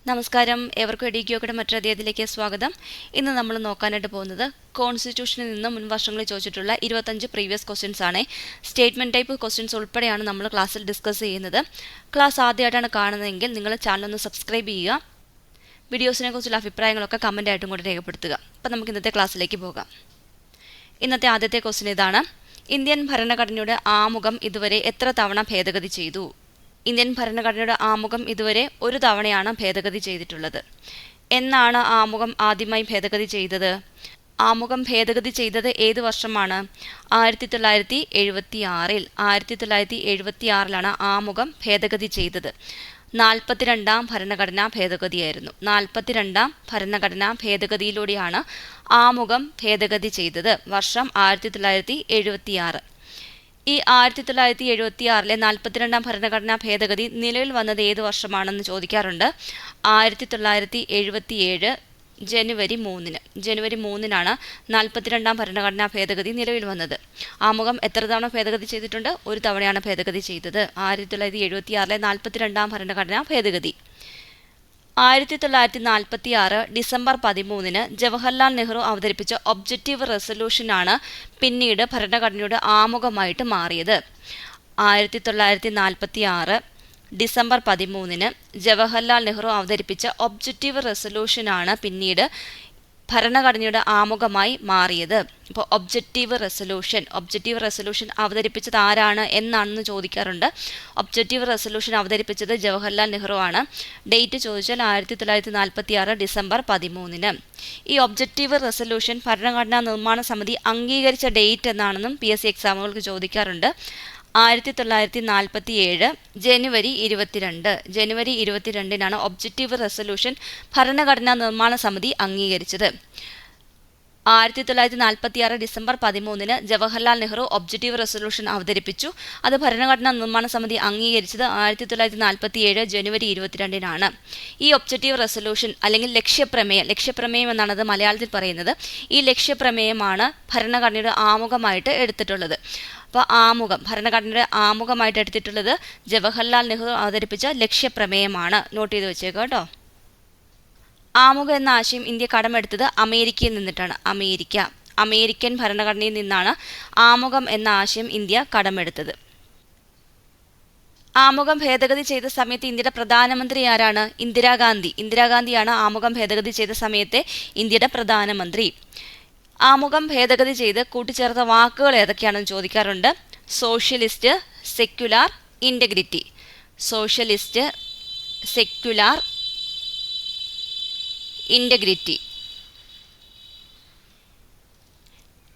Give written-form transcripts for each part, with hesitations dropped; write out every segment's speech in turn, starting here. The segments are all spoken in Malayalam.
നമസ്കാരം, ഏവർക്കും എഡിക്യോയുടെ മറ്റൊരു അധ്യായത്തിലേക്ക് സ്വാഗതം. ഇന്ന് നമ്മൾ നോക്കാനായിട്ട് പോകുന്നത് കോൺസ്റ്റിറ്റ്യൂഷനിൽ നിന്ന് മുൻ വർഷങ്ങളിൽ ചോദിച്ചിട്ടുള്ള 25 പ്രീവിയസ് ക്വസ്റ്റ്യൻസ് ആണ്. സ്റ്റേറ്റ്മെന്റ് ടൈപ്പ് ക്വസ്റ്റ്യൻസ് ഉൾപ്പെടെയാണ് നമ്മൾ ക്ലാസ്സിൽ ഡിസ്കസ് ചെയ്യുന്നത്. ക്ലാസ് ആദ്യമായിട്ടാണ് കാണുന്നതെങ്കിൽ നിങ്ങൾ ചാനൽ ഒന്ന് സബ്സ്ക്രൈബ് ചെയ്യുക. വീഡിയോസിനെ കുറിച്ചുള്ള അഭിപ്രായങ്ങളൊക്കെ കമൻ്റ് ആയിട്ടും കൂടെ രേഖപ്പെടുത്തുക. അപ്പം നമുക്ക് ഇന്നത്തെ ക്ലാസ്സിലേക്ക് പോകാം. ഇന്നത്തെ ആദ്യത്തെ ക്വസ്റ്റ്യൻ ഇതാണ്: ഇന്ത്യൻ ഭരണഘടനയുടെ ആമുഖം ഇതുവരെ എത്ര തവണ ഭേദഗതി ചെയ്തു? ഇന്ത്യൻ ഭരണഘടനയുടെ ആമുഖം ഇതുവരെ ഒരു തവണയാണ് ഭേദഗതി ചെയ്തിട്ടുള്ളത്. എന്നാണ് ആമുഖം ആദ്യമായി ഭേദഗതി ചെയ്തത്? ആമുഖം ഭേദഗതി ചെയ്തത് ഏത് വർഷമാണ്? 1976. 1976 ആമുഖം ഭേദഗതി ചെയ്തത്. 42ാം ഭരണഘടനാ ഭേദഗതിയായിരുന്നു. 42ാം ഭരണഘടനാ ഭേദഗതിയിലൂടെയാണ് ആമുഖം ഭേദഗതി ചെയ്തത്. വർഷം 1976. ഈ 1976 42ാം ഭരണഘടനാ ഭേദഗതി നിലവിൽ വന്നത് ഏത് വർഷമാണെന്ന് ചോദിക്കാറുണ്ട്. 1977 ജനുവരി 3. ജനുവരി 3 42ാം ഭരണഘടനാ ഭേദഗതി നിലവിൽ വന്നത്. ആമുഖം എത്ര തവണ ഭേദഗതി ചെയ്തിട്ടുണ്ട്? ഒരു തവണയാണ് ഭേദഗതി ചെയ്തത്. 1976 42ാം ഭരണഘടനാ ഭേദഗതി. 1946 ഡിസംബർ 13 ജവഹർലാൽ നെഹ്റു അവതരിപ്പിച്ച ഒബ്ജക്റ്റീവ് റെസൊല്യൂഷനാണ് പിന്നീട് ഭരണഘടനയുടെ ആമുഖമായിട്ട് മാറിയത്. 1946 ഡിസംബർ 13 ജവഹർലാൽ നെഹ്റു അവതരിപ്പിച്ച ഒബ്ജക്റ്റീവ് റെസൊല്യൂഷനാണ് പിന്നീട് ഭരണഘടനയുടെ ആമുഖമായി മാറിയത്. ഇപ്പോൾ ഒബ്ജക്റ്റീവ് റെസൊല്യൂഷൻ അവതരിപ്പിച്ചത് ആരാണ് എന്നാണെന്ന് ചോദിക്കാറുണ്ട്. ഒബ്ജക്റ്റീവ് റെസൊല്യൂഷൻ അവതരിപ്പിച്ചത് ജവഹർലാൽ നെഹ്റു ആണ്. ഡേറ്റ് ചോദിച്ചാൽ 1946 ഡിസംബർ 13. ഈ ഒബ്ജക്റ്റീവ് റെസൊല്യൂഷൻ ഭരണഘടനാ നിർമ്മാണ സമിതി അംഗീകരിച്ച ഡേറ്റ് എന്നാണെന്നും PSC എക്സാമുകൾക്ക് ചോദിക്കാറുണ്ട്. 1947 ജനുവരി 22. ജനുവരി 22 ഒബ്ജക്റ്റീവ് റെസൊല്യൂഷൻ ഭരണഘടനാ നിർമ്മാണ സമിതി അംഗീകരിച്ചത്. 1946 December 13 Jawaharlal Nehru objective resolution അവതരിപ്പിച്ചു. അത് ഭരണഘടനാ നിർമ്മാണ സമിതി അംഗീകരിച്ചത് 1947 ജനുവരി 22. ഈ ഒബ്ജക്റ്റീവ് റെസൊല്യൂഷൻ അല്ലെങ്കിൽ ലക്ഷ്യപ്രമേയം എന്നാണ് അത് മലയാളത്തിൽ പറയുന്നത്. ഈ ലക്ഷ്യപ്രമേയമാണ് ഭരണഘടനയുടെ ആമുഖമായിട്ട് എടുത്തിട്ടുള്ളത്. അപ്പോൾ ഭരണഘടനയുടെ ആമുഖമായിട്ട് എടുത്തിട്ടുള്ളത് ജവഹർലാൽ നെഹ്റു അവതരിപ്പിച്ച ലക്ഷ്യപ്രമേയമാണ്. നോട്ട് ചെയ്ത് വെച്ചേക്കാം കേട്ടോ. ആമുഖം എന്ന ആശയം ഇന്ത്യ കടമെടുത്തത് അമേരിക്കയിൽ നിന്നിട്ടാണ്. അമേരിക്കൻ ഭരണഘടനയിൽ നിന്നാണ് ആമുഖം എന്ന ആശയം ഇന്ത്യ കടമെടുത്തത്. ആമുഖം ഭേദഗതി ചെയ്ത സമയത്ത് ഇന്ത്യയുടെ പ്രധാനമന്ത്രി ആരാണ്? ഇന്ദിരാഗാന്ധിയാണ് ആമുഖം ഭേദഗതി ചെയ്ത സമയത്തെ ഇന്ത്യയുടെ പ്രധാനമന്ത്രി. ആമുഖം ഭേദഗതി ചെയ്ത് കൂട്ടിച്ചേർത്ത വാക്കുകൾ ഏതൊക്കെയാണെന്ന് ചോദിക്കാറുണ്ട്. Socialist, secular, integrity. Socialist, secular, integrity.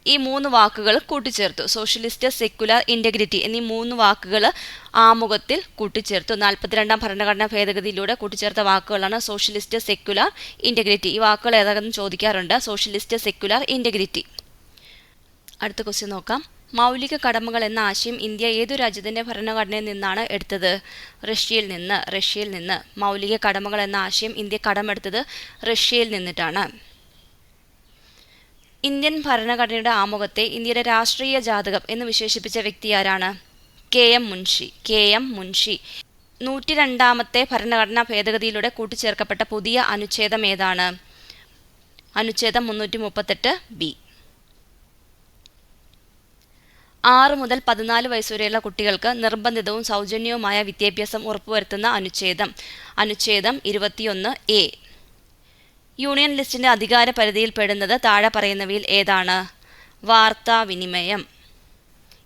ഈ 3 വാക്കുകൾ കൂട്ടിച്ചേർത്തു. സോഷ്യലിസ്റ്റ്, സെക്യുലർ, ഇൻ്റഗ്രിറ്റി എന്നീ 3 വാക്കുകൾ ആമുഖത്തിൽ കൂട്ടിച്ചേർത്തു. 42ാം ഭരണഘടനാ ഭേദഗതിയിലൂടെ കൂട്ടിച്ചേർത്ത വാക്കുകളാണ് സോഷ്യലിസ്റ്റ്, സെക്യുലർ, ഇൻ്റഗ്രിറ്റി. ഈ വാക്കുകൾ ഏതാണെന്ന് ചോദിക്കാറുണ്ട്. Socialist, secular, integrity. അടുത്ത ക്വസ്റ്റ്യൻ നോക്കാം. മൗലിക കടമകൾ എന്ന ആശയം ഇന്ത്യ ഏതു രാജ്യത്തിൻ്റെ ഭരണഘടനയിൽ നിന്നാണ് എടുത്തത്? റഷ്യയിൽ നിന്ന്. മൗലിക കടമകൾ എന്ന ആശയം ഇന്ത്യ കടമെടുത്തത് റഷ്യയിൽ നിന്നിട്ടാണ്. ഇന്ത്യൻ ഭരണഘടനയുടെ ആമുഖത്തെ ഇന്ത്യയുടെ രാഷ്ട്രീയ ജാതകം എന്ന് വിശേഷിപ്പിച്ച വ്യക്തി ആരാണ്? KM മുൻഷി. 102ാമത്തെ ഭരണഘടനാ ഭേദഗതിയിലൂടെ കൂട്ടിച്ചേർക്കപ്പെട്ട പുതിയ അനുച്ഛേദം ഏതാണ്? അനുച്ഛേദം 338B. 6 മുതൽ 14 വയസ്സുവരെയുള്ള കുട്ടികൾക്ക് നിർബന്ധിതവും സൗജന്യവുമായ വിദ്യാഭ്യാസം ഉറപ്പുവരുത്തുന്ന അനുച്ഛേദം 21A. യൂണിയൻ ലിസ്റ്റിന്റെ അധികാര പരിധിയിൽ പെടുന്നത് താഴെ പറയുന്നവയിൽ ഏതാണ്? വാർത്താവിനിമയം.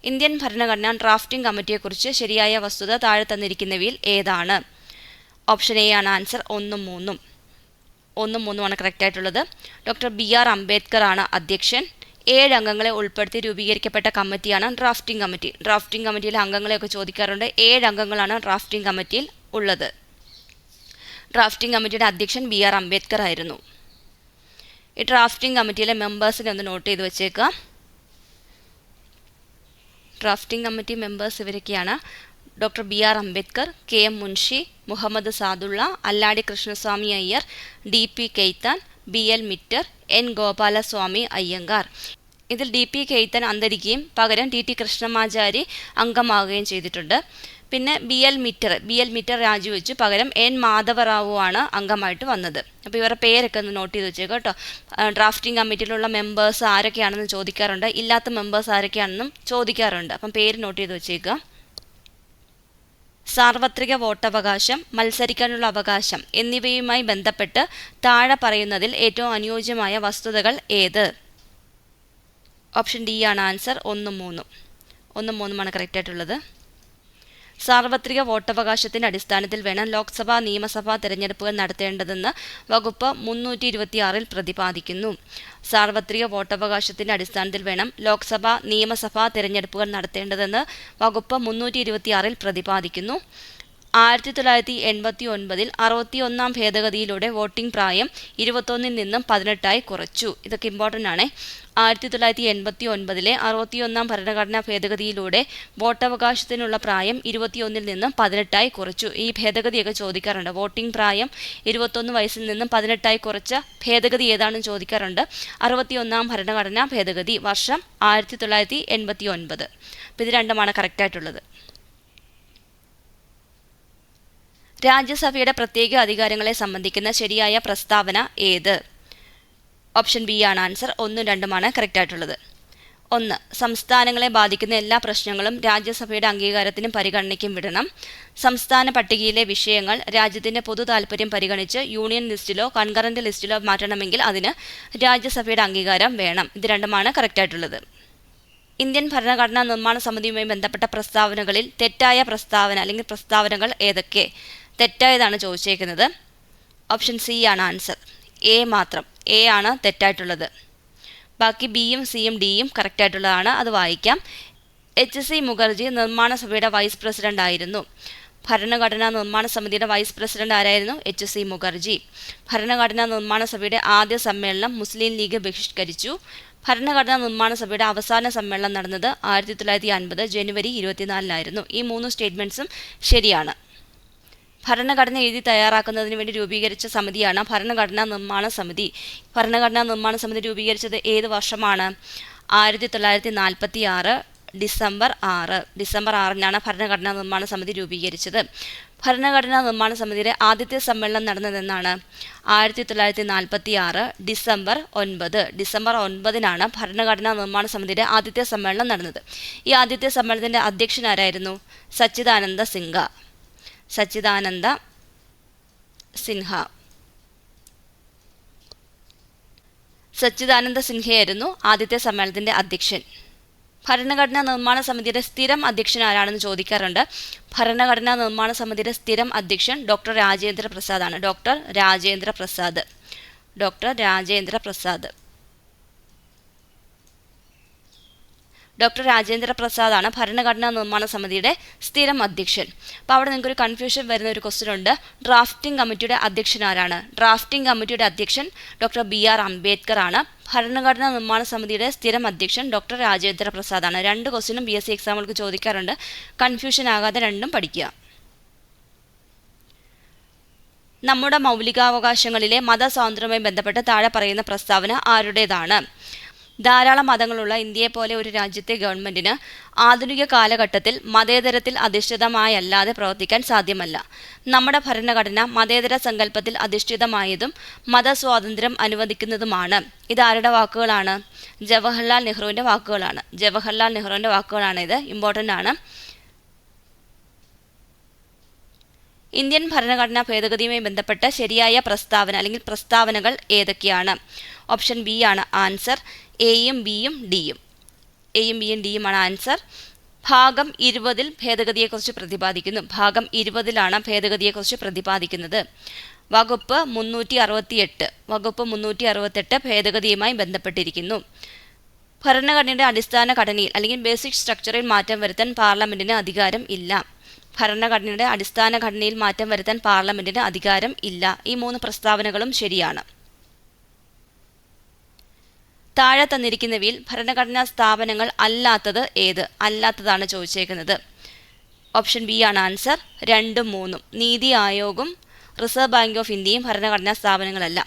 ഇന്ത്യൻ ഭരണഘടനാ ഡ്രാഫ്റ്റിംഗ് കമ്മിറ്റിയെക്കുറിച്ച് ശരിയായ വസ്തുത താഴെ തന്നിരിക്കുന്നവയിൽ ഏതാണ്? ഓപ്ഷൻ എ ആണ് ആൻസർ. 1 ഉം 3 കറക്റ്റായിട്ടുള്ളത്. ഡോക്ടർ BR അംബേദ്കർ ആണ് അധ്യക്ഷൻ. 7 അംഗങ്ങളെ ഉൾപ്പെടുത്തി രൂപീകരിക്കപ്പെട്ട കമ്മിറ്റിയാണ് ഡ്രാഫ്റ്റിംഗ് കമ്മിറ്റി. ഡ്രാഫ്റ്റിംഗ് കമ്മിറ്റിയിലെ അംഗങ്ങളെയൊക്കെ ചോദിക്കാറുണ്ട്. 7 അംഗങ്ങളാണ് ഡ്രാഫ്റ്റിംഗ് കമ്മിറ്റിയിൽ ഉള്ളത്. ഡ്രാഫ്റ്റിംഗ് കമ്മിറ്റിയുടെ അധ്യക്ഷൻ BR അംബേദ്കർ ആയിരുന്നു. ഈ ഡ്രാഫ്റ്റിംഗ് കമ്മിറ്റിയിലെ മെമ്പേഴ്സിനെ ഒന്ന് നോട്ട് ചെയ്ത് വെച്ചേക്കുക. ഡ്രാഫ്റ്റിംഗ് കമ്മിറ്റി മെമ്പേഴ്സ് ഇവരൊക്കെയാണ്: doctor BR Ambedkar, KM Munshi, Muhammad Saadulla, Alladi Krishnaswami Ayyar, DP Khaitan, BL Mitter, N Gopalaswami Ayyangar. ഇതിൽ DP കെയ്ത്താൻ അന്തരിക്കുകയും പകരം TT കൃഷ്ണമാചാരി അംഗമാവുകയും ചെയ്തിട്ടുണ്ട്. പിന്നെ ബി എൽ മിറ്റർ രാജിവെച്ചു. പകരം എൻ മാധവറാവു ആണ് അംഗമായിട്ട് വന്നത്. അപ്പോൾ ഇവരുടെ പേരൊക്കെ ഒന്ന് നോട്ട് ചെയ്ത് വെച്ചേക്കും കേട്ടോ. ഡ്രാഫ്റ്റിംഗ് കമ്മിറ്റിയിലുള്ള മെമ്പേഴ്സ് ആരൊക്കെയാണെന്ന് ചോദിക്കാറുണ്ട്, ഇല്ലാത്ത മെമ്പേഴ്സ് ആരൊക്കെയാണെന്നും ചോദിക്കാറുണ്ട്. അപ്പം പേര് നോട്ട് ചെയ്ത് വെച്ചേക്കുക. സാർവത്രിക വോട്ടവകാശം, മത്സരിക്കാനുള്ള അവകാശം എന്നിവയുമായി ബന്ധപ്പെട്ട് താഴെ പറയുന്നതിൽ ഏറ്റവും അനുയോജ്യമായ വസ്തുതകൾ ഏത്? ഓപ്ഷൻ ഡി ആണ് ആൻസർ. 1, 3. 1, 3 കറക്റ്റായിട്ടുള്ളത്. സാർവത്രിക വോട്ടവകാശത്തിൻ്റെ അടിസ്ഥാനത്തിൽ വേണം ലോക്സഭാ നിയമസഭാ തെരഞ്ഞെടുപ്പുകൾ നടത്തേണ്ടതെന്ന് വകുപ്പ് 326 പ്രതിപാദിക്കുന്നു. സാർവത്രിക വോട്ടവകാശത്തിൻ്റെ അടിസ്ഥാനത്തിൽ വേണം ലോക്സഭാ നിയമസഭാ തെരഞ്ഞെടുപ്പുകൾ നടത്തേണ്ടതെന്ന് വകുപ്പ് 326 പ്രതിപാദിക്കുന്നു. 1989 61 ഭേദഗതിയിലൂടെ വോട്ടിംഗ് പ്രായം 21 നിന്നും 18 കുറച്ചു. ഇതൊക്കെ ഇമ്പോർട്ടൻ്റ് ആണ്. 1989 61 ഭരണഘടനാ ഭേദഗതിയിലൂടെ വോട്ടവകാശത്തിനുള്ള പ്രായം 21 നിന്നും 18 കുറച്ചു. ഈ ഭേദഗതിയൊക്കെ ചോദിക്കാറുണ്ട്. വോട്ടിംഗ് പ്രായം 21 വയസ്സിൽ നിന്നും 18 കുറച്ച ഭേദഗതി ഏതാണെന്ന് ചോദിക്കാറുണ്ട്. 61 ഭരണഘടനാ ഭേദഗതി, വർഷം 1989. അപ്പോൾ ഇത് രണ്ടുമാണ് കറക്റ്റായിട്ടുള്ളത്. രാജ്യസഭയുടെ പ്രത്യേക അധികാരങ്ങളെ സംബന്ധിക്കുന്ന ശരിയായ പ്രസ്താവന ഏത്? ഓപ്ഷൻ ബി ആണ് ആൻസർ. 1, 2 കറക്റ്റായിട്ടുള്ളത്. 1. സംസ്ഥാനങ്ങളെ ബാധിക്കുന്ന എല്ലാ പ്രശ്നങ്ങളും രാജ്യസഭയുടെ അംഗീകാരത്തിനും പരിഗണനയ്ക്കും വിടണം. സംസ്ഥാന പട്ടികയിലെ വിഷയങ്ങൾ രാജ്യത്തിൻ്റെ പൊതു താൽപ്പര്യം പരിഗണിച്ച് യൂണിയൻ ലിസ്റ്റിലോ കൺകറന്റ് ലിസ്റ്റിലോ മാറ്റണമെങ്കിൽ അതിന് രാജ്യസഭയുടെ അംഗീകാരം വേണം. ഇത് രണ്ടുമാണ് കറക്റ്റായിട്ടുള്ളത്. ഇന്ത്യൻ ഭരണഘടനാ നിർമ്മാണ സമിതിയുമായി ബന്ധപ്പെട്ട പ്രസ്താവനകളിൽ തെറ്റായ പ്രസ്താവന അല്ലെങ്കിൽ പ്രസ്താവനകൾ ഏതൊക്കെ? തെറ്റായതാണ് ചോദിച്ചേക്കുന്നത്. ഓപ്ഷൻ സി ആണ് ആൻസർ. എ മാത്രം. എ ആണ് തെറ്റായിട്ടുള്ളത്. ബാക്കി ബിയും സിയും ഡിയും കറക്റ്റായിട്ടുള്ളതാണ്. അത് വായിക്കാം. HC മുഖർജി നിർമ്മാണ സഭയുടെ വൈസ് പ്രസിഡന്റ് ആയിരുന്നു. ഭരണഘടനാ നിർമ്മാണ സമിതിയുടെ വൈസ് പ്രസിഡന്റ് ആരായിരുന്നു? HC മുഖർജി. ഭരണഘടനാ നിർമ്മാണ സഭയുടെ ആദ്യ സമ്മേളനം മുസ്ലിം ലീഗ് ബഹിഷ്കരിച്ചു. ഭരണഘടനാ നിർമ്മാണ സഭയുടെ അവസാന സമ്മേളനം നടന്നത് 1950 ജനുവരി 24 ഈ 3 സ്റ്റേറ്റ്മെൻറ്റ്സും ശരിയാണ്. ഭരണഘടന എഴുതി തയ്യാറാക്കുന്നതിന് വേണ്ടി രൂപീകരിച്ച സമിതിയാണ് ഭരണഘടനാ നിർമ്മാണ സമിതി. ഭരണഘടനാ നിർമ്മാണ സമിതി രൂപീകരിച്ചത് ഏത് വർഷമാണ്? 1946 ഡിസംബർ 6 ഭരണഘടനാ നിർമ്മാണ സമിതി രൂപീകരിച്ചത്. ഭരണഘടനാ നിർമ്മാണ സമിതിയുടെ ആദ്യത്തെ സമ്മേളനം നടന്നതെന്നാണ്? 1946 ഡിസംബർ 9 ഭരണഘടനാ നിർമ്മാണ സമിതിയുടെ ആദ്യത്തെ സമ്മേളനം നടന്നത്. ഈ ആദ്യത്തെ സമ്മേളനത്തിൻ്റെ അധ്യക്ഷൻ ആരായിരുന്നു? സച്ചിദാനന്ദ സിൻഹയായിരുന്നു ആദ്യത്തെ സമ്മേളനത്തിൻ്റെ അധ്യക്ഷൻ. ഭരണഘടനാ നിർമ്മാണ സമിതിയുടെ സ്ഥിരം അധ്യക്ഷൻ ആരാണെന്ന് ചോദിക്കാറുണ്ട്. ഭരണഘടനാ നിർമ്മാണ സമിതിയുടെ സ്ഥിരം അധ്യക്ഷൻ ഡോക്ടർ രാജേന്ദ്ര പ്രസാദ് ആണ്. ഡോക്ടർ രാജേന്ദ്ര പ്രസാദ് ആണ് ഭരണഘടനാ നിർമ്മാണ സമിതിയുടെ സ്ഥിരം അധ്യക്ഷൻ. അപ്പോൾ അവിടെ നിങ്ങൾക്കൊരു കൺഫ്യൂഷൻ വരുന്ന ഒരു ക്വസ്റ്റ്യൻ ഉണ്ട്. ഡ്രാഫ്റ്റിംഗ് കമ്മിറ്റിയുടെ അധ്യക്ഷൻ ആരാണ്? ഡ്രാഫ്റ്റിംഗ് കമ്മിറ്റിയുടെ അധ്യക്ഷൻ ഡോക്ടർ BR അംബേദ്കർ ആണ്. ഭരണഘടനാ നിർമ്മാണ സമിതിയുടെ സ്ഥിരം അധ്യക്ഷൻ ഡോക്ടർ രാജേന്ദ്ര പ്രസാദ് ആണ്. 2 ക്വസ്റ്റ്യനും BSc എക്സാമുകൾക്ക് ചോദിക്കാറുണ്ട്. കൺഫ്യൂഷൻ ആകാതെ രണ്ടും പഠിക്കുക. നമ്മുടെ മൗലികാവകാശങ്ങളിലെ മതസ്വാതന്ത്ര്യവുമായി ബന്ധപ്പെട്ട് താഴെ പറയുന്ന പ്രസ്താവന ആരുടേതാണ്? ധാരാളം മതങ്ങളുള്ള ഇന്ത്യയെപ്പോലെ ഒരു രാജ്യത്തെ ഗവൺമെൻറ്റിന് ആധുനിക കാലഘട്ടത്തിൽ മതേതരത്തിൽ അധിഷ്ഠിതമായല്ലാതെ പ്രവർത്തിക്കാൻ സാധ്യമല്ല. നമ്മുടെ ഭരണഘടന മതേതര സങ്കല്പത്തിൽ അധിഷ്ഠിതമായതും മതസ്വാതന്ത്ര്യം അനുവദിക്കുന്നതുമാണ്. ഇതാരുടെ വാക്കുകളാണ്? ജവഹർലാൽ നെഹ്റുവിൻ്റെ വാക്കുകളാണ്. ഇത് ഇമ്പോർട്ടൻ്റ് ആണ്. ഇന്ത്യൻ ഭരണഘടനാ ഭേദഗതിയുമായി ബന്ധപ്പെട്ട ശരിയായ പ്രസ്താവന അല്ലെങ്കിൽ പ്രസ്താവനകൾ ഏതൊക്കെയാണ്? ഓപ്ഷൻ ബി ആണ് ആൻസർ. എയും ബിയും ഡിയുമാണ് ആൻസർ. ഭാഗം 20 ഭേദഗതിയെക്കുറിച്ച് പ്രതിപാദിക്കുന്നു. ഭാഗം 20 ഭേദഗതിയെക്കുറിച്ച് പ്രതിപാദിക്കുന്നത്. വകുപ്പ് 368 ഭേദഗതിയുമായി ബന്ധപ്പെട്ടിരിക്കുന്നു. ഭരണഘടനയുടെ അടിസ്ഥാന ഘടനയിൽ അല്ലെങ്കിൽ ബേസിക് സ്ട്രക്ചറിൽ മാറ്റം വരുത്താൻ പാർലമെന്റിന് അധികാരം ഇല്ല. ഭരണഘടനയുടെ അടിസ്ഥാന ഘടനയിൽ മാറ്റം വരുത്താൻ പാർലമെന്റിന് അധികാരം ഇല്ല. ഈ 3 പ്രസ്താവനകളും ശരിയാണ്. താഴെ തന്നിരിക്കുന്നവയിൽ ഭരണഘടനാ സ്ഥാപനങ്ങൾ അല്ലാത്തത് ഏത്? അല്ലാത്തതാണ് ചോദിച്ചേക്കുന്നത്. ഓപ്ഷൻ ബി ആണ് ആൻസർ. 2, 3 നീതി ആയോഗും റിസർവ് ബാങ്ക് ഓഫ് ഇന്ത്യയും ഭരണഘടനാ സ്ഥാപനങ്ങളല്ല.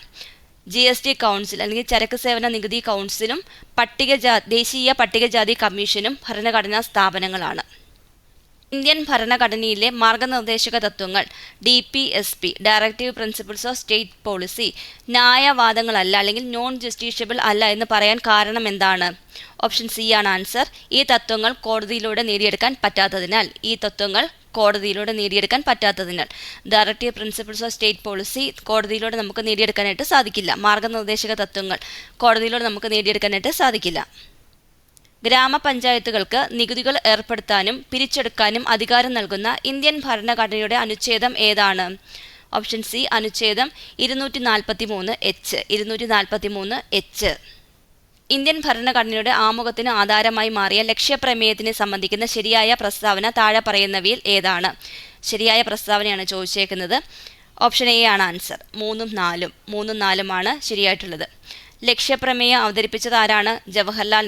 GST കൗൺസിൽ അല്ലെങ്കിൽ ചരക്ക് സേവന നികുതി കൗൺസിലും ദേശീയ പട്ടികജാതി കമ്മീഷനും ഭരണഘടനാ സ്ഥാപനങ്ങളാണ്. ഇന്ത്യൻ ഭരണഘടനയിലെ മാർഗനിർദ്ദേശക തത്വങ്ങൾ DPSP directive principles of state policy ന്യായവാദങ്ങളല്ല അല്ലെങ്കിൽ നോൺ ജസ്റ്റിഷ്യബിൾ അല്ല എന്ന് പറയാൻ കാരണം എന്താണ്? ഓപ്ഷൻ സി ആണ് ആൻസർ. ഈ തത്വങ്ങൾ കോടതിയിലൂടെ നേടിയെടുക്കാൻ പറ്റാത്തതിനാൽ directive principles of state policy കോടതിയിലൂടെ നമുക്ക് നേടിയെടുക്കാനായിട്ട് സാധിക്കില്ല. മാർഗനിർദ്ദേശക തത്വങ്ങൾ കോടതിയിലൂടെ നമുക്ക് നേടിയെടുക്കാനായിട്ട് സാധിക്കില്ല. ഗ്രാമപഞ്ചായത്തുകൾക്ക് നികുതികൾ ഏർപ്പെടുത്താനും പിരിച്ചെടുക്കാനും അധികാരം നൽകുന്ന ഇന്ത്യൻ ഭരണഘടനയുടെ അനുച്ഛേദം ഏതാണ്? ഓപ്ഷൻ സി അനുച്ഛേദം 243H. ഇന്ത്യൻ ഭരണഘടനയുടെ ആമുഖത്തിന് ആധാരമായി മാറിയ ലക്ഷ്യപ്രമേയത്തിനെ സംബന്ധിക്കുന്ന ശരിയായ പ്രസ്താവന താഴെ പറയുന്നവയിൽ ഏതാണ്? ശരിയായ പ്രസ്താവനയാണ് ചോദിച്ചേക്കുന്നത്. ഓപ്ഷൻ എ ആണ് ആൻസർ. 3ഉം 4ഉമാണ് ശരിയായിട്ടുള്ളത്. ലക്ഷ്യപ്രമേയം അവതരിപ്പിച്ചത് ആരാണ്? ജവഹർലാൽ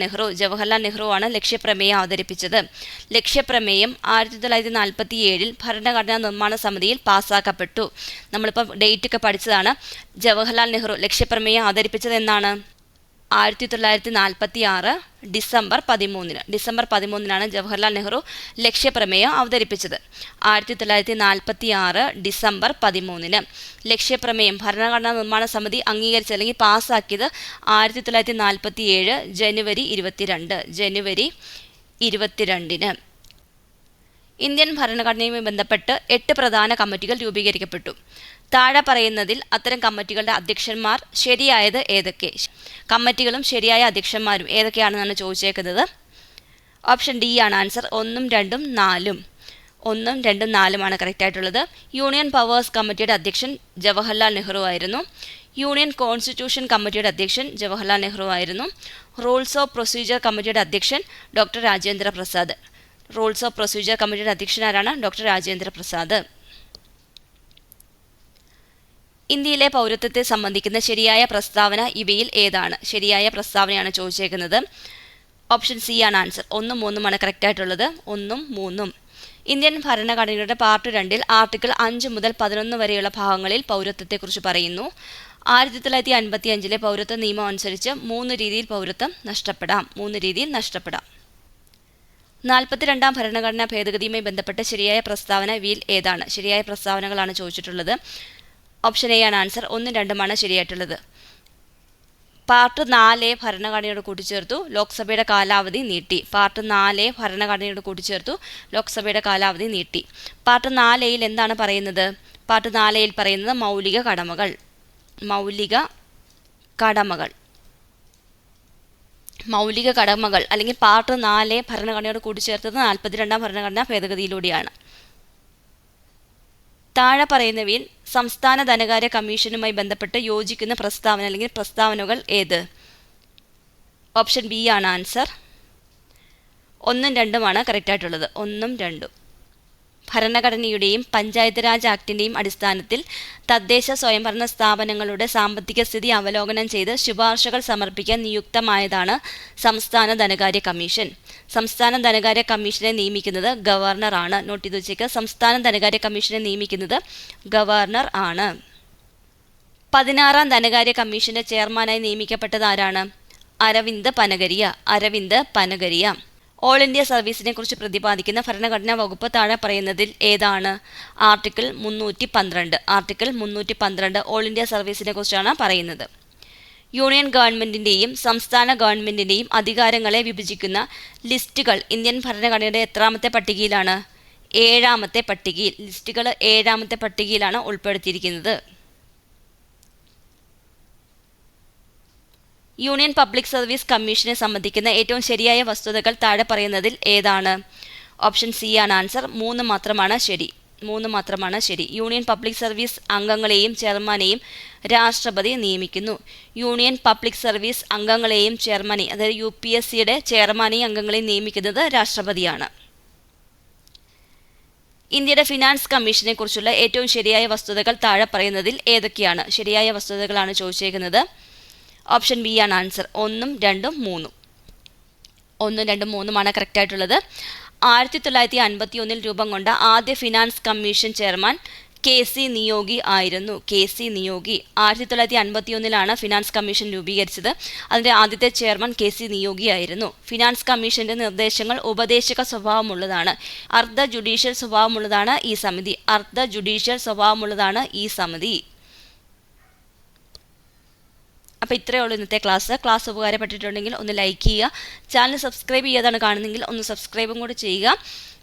നെഹ്റു ആണ് ലക്ഷ്യപ്രമേയം അവതരിപ്പിച്ചത്. ലക്ഷ്യപ്രമേയം 1947 ഭരണഘടനാ നിർമ്മാണ സമിതിയിൽ പാസ്സാക്കപ്പെട്ടു. നമ്മളിപ്പോൾ ഡേറ്റ് ഒക്കെ പഠിച്ചതാണ്. ജവഹർലാൽ നെഹ്റു ലക്ഷ്യപ്രമേയം അവതരിപ്പിച്ചത് എന്നാണ്? 1946 ഡിസംബർ 13 ജവഹർലാൽ നെഹ്റു ലക്ഷ്യപ്രമേയം അവതരിപ്പിച്ചത്. 1946 ഡിസംബർ 13 ലക്ഷ്യപ്രമേയം ഭരണഘടനാ നിർമ്മാണ സമിതി അംഗീകരിച്ച് അല്ലെങ്കിൽ പാസ്സാക്കിയത് 1947 ജനുവരി 22. ഇന്ത്യൻ ഭരണഘടനയുമായി ബന്ധപ്പെട്ട് 8 പ്രധാന കമ്മിറ്റികൾ രൂപീകരിക്കപ്പെട്ടു. താഴെ പറയുന്നതിൽ അത്തരം കമ്മിറ്റികളുടെ അധ്യക്ഷന്മാർ ശരിയായത് ഏതൊക്കെ? കമ്മിറ്റികളും ശരിയായ അധ്യക്ഷന്മാരും ഏതൊക്കെയാണെന്നാണ് ചോദിച്ചേക്കുന്നത്. ഓപ്ഷൻ ഡി ആണ് ആൻസർ. 1ഉം 2ഉം 4ഉമാണ് കറക്റ്റ് ആയിട്ടുള്ളത്. യൂണിയൻ പവേഴ്സ് കമ്മിറ്റിയുടെ അധ്യക്ഷൻ ജവഹർലാൽ നെഹ്റു ആയിരുന്നു. യൂണിയൻ കോൺസ്റ്റിറ്റ്യൂഷൻ കമ്മിറ്റിയുടെ അധ്യക്ഷൻ ജവഹർലാൽ നെഹ്റു ആയിരുന്നു. റൂൾസ് ഓഫ് പ്രൊസീജിയർ കമ്മിറ്റിയുടെ അധ്യക്ഷൻ doctor Rajendra Prasad. Rules of procedure കമ്മിറ്റിയുടെ അധ്യക്ഷൻ ആരാണ്? ഡോക്ടർ രാജേന്ദ്ര പ്രസാദ്. ഇന്ത്യയിലെ പൗരത്വത്തെ സംബന്ധിക്കുന്ന ശരിയായ പ്രസ്താവന ഇവയിൽ ഏതാണ്? ശരിയായ പ്രസ്താവനയാണ് ചോദിച്ചേക്കുന്നത്. ഓപ്ഷൻ സി ആണ് ആൻസർ. 1ഉം 3ഉമാണ് കറക്റ്റ് ആയിട്ടുള്ളത്. 1ഉം 3ഉം. ഇന്ത്യൻ ഭരണഘടനയുടെ പാർട്ട് 2 ആർട്ടിക്കിൾ 5 മുതൽ 11 വരെയുള്ള ഭാഗങ്ങളിൽ പൗരത്വത്തെക്കുറിച്ച് പറയുന്നു. 1955 പൗരത്വ നിയമം അനുസരിച്ച് 3 രീതിയിൽ പൗരത്വം നഷ്ടപ്പെടാം. 42ാം ഭരണഘടനാ ഭേദഗതിയുമായി ബന്ധപ്പെട്ട ശരിയായ പ്രസ്താവന ഇവയിൽ ഏതാണ്? ശരിയായ പ്രസ്താവനകളാണ് ചോദിച്ചിട്ടുള്ളത്. ഓപ്ഷൻ എ ആണ് ആൻസർ. 1ഉം 2ഉമാണ് ശരിയായിട്ടുള്ളത്. പാർട്ട് 4 ഭരണഘടനയോട് കൂട്ടിച്ചേർത്തു, ലോക്സഭയുടെ കാലാവധി നീട്ടി. പാർട്ട് 4 ഭരണഘടനയോട് കൂട്ടിച്ചേർത്തു, ലോക്സഭയുടെ കാലാവധി നീട്ടി. പാർട്ട് 4 എന്താണ് പറയുന്നത്? പാർട്ട് 4 പറയുന്നത് മൗലിക കടമകൾ അല്ലെങ്കിൽ പാർട്ട് 4 ഭരണഘടനയോട് കൂട്ടിച്ചേർത്തത് 42ാം ഭരണഘടനാ ഭേദഗതിയിലൂടെയാണ്. താഴെ പറയുന്നവയിൽ സംസ്ഥാന ധനകാര്യ കമ്മീഷനുമായി ബന്ധപ്പെട്ട് യോജിക്കുന്ന പ്രസ്താവന അല്ലെങ്കിൽ പ്രസ്താവനകൾ ഏത്? ഓപ്ഷൻ ബി ആണ് ആൻസർ. 1ഉം 2ഉമാണ് കറക്റ്റ് ആയിട്ടുള്ളത്. 1ഉം 2ഉം. ഭരണഘടനയുടെയും പഞ്ചായത്ത് രാജ് ആക്ടിൻ്റെയും അടിസ്ഥാനത്തിൽ തദ്ദേശ സ്വയംഭരണ സ്ഥാപനങ്ങളുടെ സാമ്പത്തിക സ്ഥിതി അവലോകനം ചെയ്ത് ശുപാർശകൾ സമർപ്പിക്കാൻ നിയുക്തമായതാണ് സംസ്ഥാന ധനകാര്യ കമ്മീഷൻ. സംസ്ഥാന ധനകാര്യ കമ്മീഷനെ നിയമിക്കുന്നത് ഗവർണർ ആണ്. നോട്ട് ചെയ്ത് വെച്ചേക്ക്. സംസ്ഥാന ധനകാര്യ കമ്മീഷനെ നിയമിക്കുന്നത് ഗവർണർ ആണ്. 16ാം ധനകാര്യ കമ്മീഷന്റെ ചെയർമാനായി നിയമിക്കപ്പെട്ടത് ആരാണ്? അരവിന്ദ് പനഗരിയ. ഓൾ ഇന്ത്യ സർവീസിനെ കുറിച്ച് പ്രതിപാദിക്കുന്ന ഭരണഘടനാ വകുപ്പ് താഴെ പറയുന്നതിൽ ഏതാണ്? ആർട്ടിക്കിൾ 312 ഓൾ ഇന്ത്യ സർവീസിനെ കുറിച്ചാണ് പറയുന്നത്. യൂണിയൻ ഗവൺമെന്റിന്റെയും സംസ്ഥാന ഗവൺമെന്റിന്റെയും അധികാരങ്ങളെ വിഭജിക്കുന്ന ലിസ്റ്റുകൾ ഇന്ത്യൻ ഭരണഘടനയുടെ എത്രാമത്തെ പട്ടികയിലാണ്? 7ാമത്തെ പട്ടികയിൽ. ലിസ്റ്റുകൾ 7ാമത്തെ പട്ടികയിലാണ് ഉൾപ്പെടുത്തിയിരിക്കുന്നത്. യൂണിയൻ പബ്ലിക് സർവീസ് കമ്മീഷനെ സംബന്ധിക്കുന്ന ഏറ്റവും ശരിയായ വസ്തുതകൾ താഴെ പറയുന്നതിൽ ഏതാണ്? ഓപ്ഷൻ സി ആണ് ആൻസർ. 3 മാത്രമാണ് ശരി. യൂണിയൻ പബ്ലിക് സർവീസ് അംഗങ്ങളെയും ചെയർമാനെയും രാഷ്ട്രപതി നിയമിക്കുന്നു. യൂണിയൻ പബ്ലിക് സർവീസ് അംഗങ്ങളെയും ചെയർമാനെ, അതായത് UPSCയുടെ ചെയർമാനെയും അംഗങ്ങളെയും നിയമിക്കുന്നത് രാഷ്ട്രപതിയാണ്. ഇന്ത്യയുടെ ഫിനാൻസ് കമ്മീഷനെ കുറിച്ചുള്ള ഏറ്റവും ശരിയായ വസ്തുതകൾ താഴെ പറയുന്നതിൽ ഏതൊക്കെയാണ്? ശരിയായ വസ്തുതകളാണ് ചോദിച്ചേക്കുന്നത്. ഓപ്ഷൻ ബി ആണ് ആൻസർ. 1ഉം 2ഉം 3ഉം. 1ഉം 2ഉം 3ഉമാണ് കറക്റ്റ് ആയിട്ടുള്ളത്. 1951 രൂപം കൊണ്ട ആദ്യ finance commission chairman KC Niyogi ആയിരുന്നു. KC നിയോഗി 1951 ഫിനാൻസ് കമ്മീഷൻ രൂപീകരിച്ചത്. അതിൻ്റെ ആദ്യത്തെ ചെയർമാൻ KC നിയോഗി ആയിരുന്നു. ഫിനാൻസ് കമ്മീഷന്റെ നിർദ്ദേശങ്ങൾ ഉപദേശക സ്വഭാവമുള്ളതാണ്. അർദ്ധ ജുഡീഷ്യൽ സ്വഭാവമുള്ളതാണ് ഈ സമിതി. അർദ്ധ ജുഡീഷ്യൽ സ്വഭാവമുള്ളതാണ് ഈ സമിതി. അപ്പോൾ ഇത്രയേ ഉള്ളൂ ഇന്നത്തെ ക്ലാസ് ഉപകാരപ്പെട്ടിട്ടുണ്ടെങ്കിൽ ഒന്ന് ലൈക്ക് ചെയ്യുക. ചാനൽ സബ്സ്ക്രൈബ് ചെയ്യാതാണ് കാണുന്നതെങ്കിൽ ഒന്ന് സബ്സ്ക്രൈബും കൂടി ചെയ്യുക.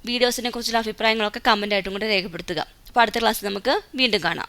വീഡിയോസിനെ കുറിച്ചുള്ള അഭിപ്രായങ്ങളൊക്കെ കമൻ്റ് ആയിട്ടും കൂടി രേഖപ്പെടുത്തുക. അപ്പോൾ അടുത്ത ക്ലാസ്സിൽ നമുക്ക് വീണ്ടും കാണാം.